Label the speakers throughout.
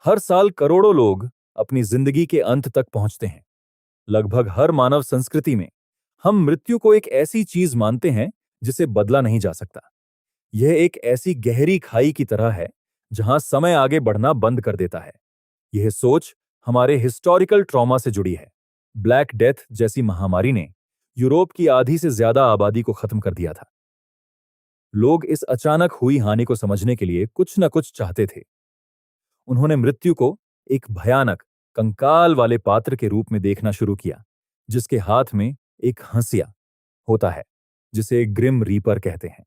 Speaker 1: हर साल करोड़ों लोग अपनी जिंदगी के अंत तक पहुंचते हैं। लगभग हर मानव संस्कृति में हम मृत्यु को एक ऐसी चीज मानते हैं जिसे बदला नहीं जा सकता। यह एक ऐसी गहरी खाई की तरह है जहां समय आगे बढ़ना बंद कर देता है। यह सोच हमारे हिस्टोरिकल ट्रॉमा से जुड़ी है। ब्लैक डेथ जैसी महामारी ने यूरोप की आधी से ज्यादा आबादी को खत्म कर दिया था। लोग इस अचानक हुई हानि को समझने के लिए कुछ न कुछ चाहते थे। उन्होंने मृत्यु को एक भयानक कंकाल वाले पात्र के रूप में देखना शुरू किया, जिसके हाथ में एक हंसिया होता है, जिसे ग्रिम रीपर कहते हैं।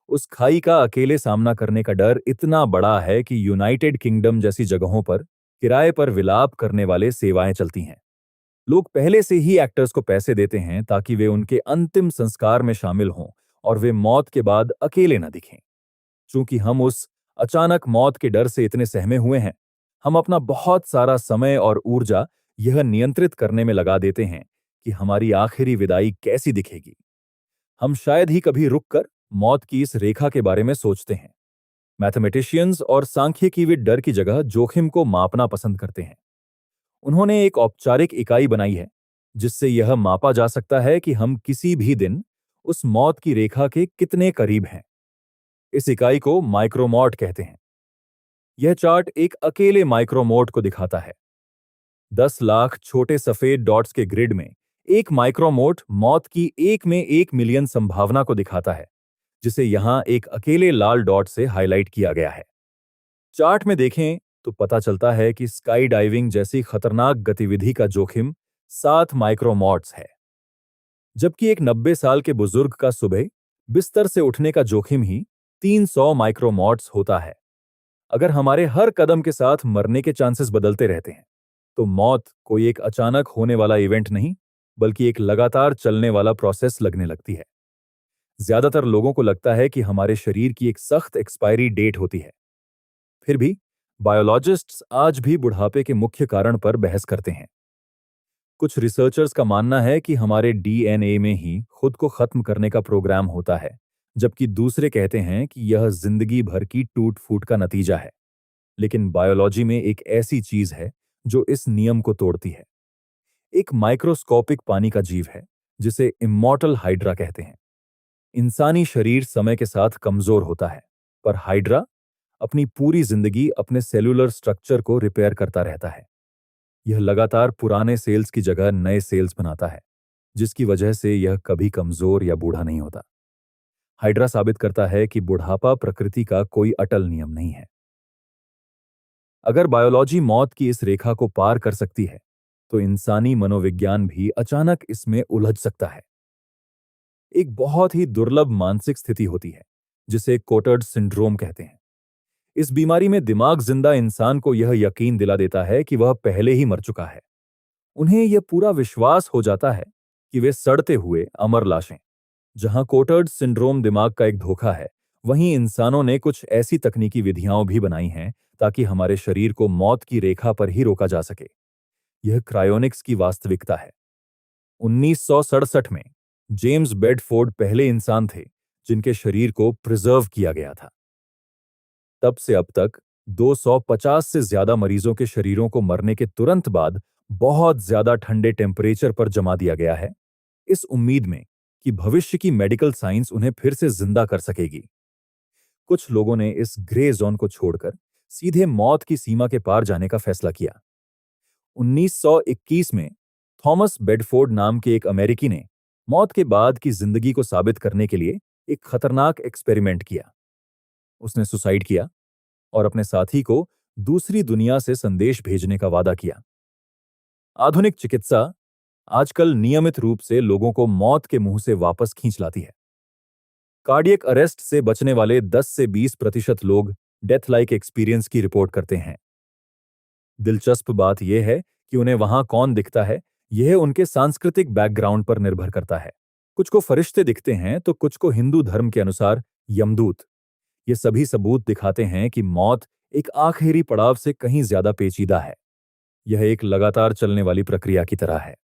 Speaker 1: उस खाई का अकेले सामना करने का डर इतना बड़ा है कि यूनाइटेड किंगडम जैसी जगहों पर किराए पर विलाप करने वाले सेवाएं चलती हैं। लोग पहले से ही एक्टर्स को पैसे देते हैं ताकि वे उनके अंतिम संस्कार में शामिल हों और वे मौत के बाद अकेले न दिखें। चूंकि हम उस अचानक मौत के डर से इतने सहमे हुए हैं, हम अपना बहुत सारा समय और ऊर्जा यह नियंत्रित करने में लगा देते हैं कि हमारी आखिरी विदाई कैसी दिखेगी। हम शायद ही कभी रुककर मौत की इस रेखा के बारे में सोचते हैं। मैथमेटिशियंस और सांख्यिकीविद डर की जगह जोखिम को मापना पसंद करते हैं। उन्होंने एक औपचारिक इकाई बनाई है जिससे यह मापा जा सकता है कि हम किसी भी दिन उस मौत की रेखा के कितने करीब हैं। इस इकाई को माइक्रोमॉर्ट कहते हैं। यह चार्ट एक अकेले माइक्रोमोट को दिखाता है। 10 लाख छोटे सफेद डॉट्स के ग्रिड में एक माइक्रोमोट मौत की 1 में 1 मिलियन संभावना को दिखाता है, जिसे यहां एक अकेले लाल डॉट से हाईलाइट किया गया है। चार्ट में देखें तो पता चलता है कि स्काई डाइविंग जैसी खतरनाक गतिविधि का जोखिम 7 माइक्रोमॉट्स है, जबकि एक 90 साल के बुजुर्ग का सुबह बिस्तर से उठने का जोखिम ही 300 माइक्रोमॉट्स होता है। अगर हमारे हर कदम के साथ मरने के चांसेस बदलते रहते हैं, तो मौत कोई एक अचानक होने वाला इवेंट नहीं, बल्कि एक लगातार चलने वाला प्रोसेस लगने लगती है। ज्यादातर लोगों को लगता है कि हमारे शरीर की एक सख्त एक्सपायरी डेट होती है। फिर भी बायोलॉजिस्ट्स आज भी बुढ़ापे के मुख्य कारण पर बहस करते हैं। कुछ रिसर्चर्स का मानना है कि हमारे डीएनए में ही खुद को खत्म करने का प्रोग्राम होता है, जबकि दूसरे कहते हैं कि यह जिंदगी भर की टूट फूट का नतीजा है। लेकिन बायोलॉजी में एक ऐसी चीज है जो इस नियम को तोड़ती है। एक माइक्रोस्कोपिक पानी का जीव है जिसे इमॉर्टल हाइड्रा कहते हैं। इंसानी शरीर समय के साथ कमजोर होता है, पर हाइड्रा अपनी पूरी जिंदगी अपने सेलुलर स्ट्रक्चर को रिपेयर करता रहता है। यह लगातार पुराने सेल्स की जगह नए सेल्स बनाता है, जिसकी वजह से यह कभी कमजोर या बूढ़ा नहीं होता। हाइड्रा साबित करता है कि बुढ़ापा प्रकृति का कोई अटल नियम नहीं है। अगर बायोलॉजी मौत की इस रेखा को पार कर सकती है, तो इंसानी मनोविज्ञान भी अचानक इसमें उलझ सकता है। एक बहुत ही दुर्लभ मानसिक स्थिति होती है जिसे कोटर्ड सिंड्रोम कहते हैं। इस बीमारी में दिमाग जिंदा इंसान को यह यकीन दिला देता है कि वह पहले ही मर चुका है। उन्हें यह पूरा विश्वास हो जाता है कि वे सड़ते हुए अमर लाशें। जहां कोटर्ड सिंड्रोम दिमाग का एक धोखा है, वहीं इंसानों ने कुछ ऐसी तकनीकी विधियां भी बनाई हैं ताकि हमारे शरीर को मौत की रेखा पर ही रोका जा सके। यह क्रायोनिक्स की वास्तविकता है। 1967 में जेम्स बेडफोर्ड पहले इंसान थे जिनके शरीर को प्रिजर्व किया गया था। तब से अब तक 250 से ज्यादा मरीजों के शरीरों को मरने के तुरंत बाद बहुत ज्यादा ठंडे टेम्परेचर पर जमा दिया गया है, इस उम्मीद में कि भविष्य की मेडिकल साइंस उन्हें फिर से जिंदा कर सकेगी। कुछ लोगों ने इस ग्रे जोन को छोड़कर सीधे मौत की सीमा के पार जाने का फैसला किया। 1921 में थॉमस बेडफोर्ड नाम के एक अमेरिकी ने मौत के बाद की जिंदगी को साबित करने के लिए एक खतरनाक एक्सपेरिमेंट किया। उसने सुसाइड किया और अपने साथी को दूसरी दुनिया से संदेश भेजने का वादा किया। आधुनिक चिकित्सा आजकल नियमित रूप से लोगों को मौत के मुंह से वापस खींच लाती है। कार्डियक अरेस्ट से बचने वाले 10 से 20% लोग डेथ लाइक एक्सपीरियंस की रिपोर्ट करते हैं। दिलचस्प बात यह है कि उन्हें वहां कौन दिखता है, यह उनके सांस्कृतिक बैकग्राउंड पर निर्भर करता है। कुछ को फरिश्ते दिखते हैं तो कुछ को हिंदू धर्म के अनुसार यमदूत। ये सभी सबूत दिखाते हैं कि मौत एक आखिरी पड़ाव से कहीं ज्यादा पेचीदा है। यह एक लगातार चलने वाली प्रक्रिया की तरह है।